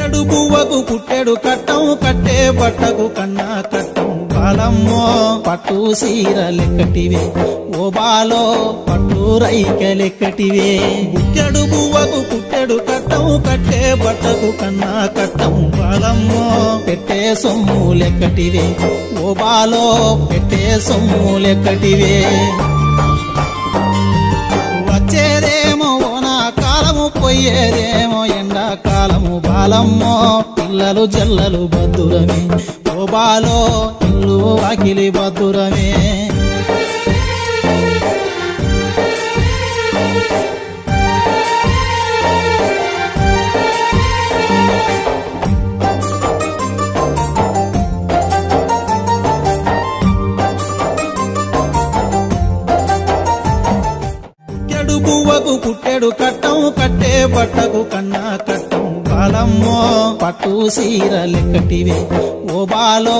పుట్టెడు పువ్వకు పుట్టెడు కట్టం కట్టే బట్టకు కన్నా కట్టం బాలమ్మో పట్టు సీరలెక్కటివే ఓ బాలో పట్టు రైకెలెక్కటివే పుట్టెడు పువ్వకు పుట్టెడు కట్టం కట్టే బట్టకు కన్నా కట్టం బాలమ్మో పెట్టే సొమ్ము లెక్కటివే ఓ బాలో పెట్టే సొమ్ము లెక్కటివే వచ్చేదేమో ఓనా కాలము పోయేదేమో ఎండాకాలము బాలమ్మో పిల్లలు జల్లలు బద్దురమే ఓ బాలో ఇల్లు వాకిలి బద్దురమే పువ్వకు పుట్టెడు కట్టం కట్టే బట్టకు కన్నా కట్టం బాలమ్మో పట్టు సీరలెక్కటివే ఓ బాలో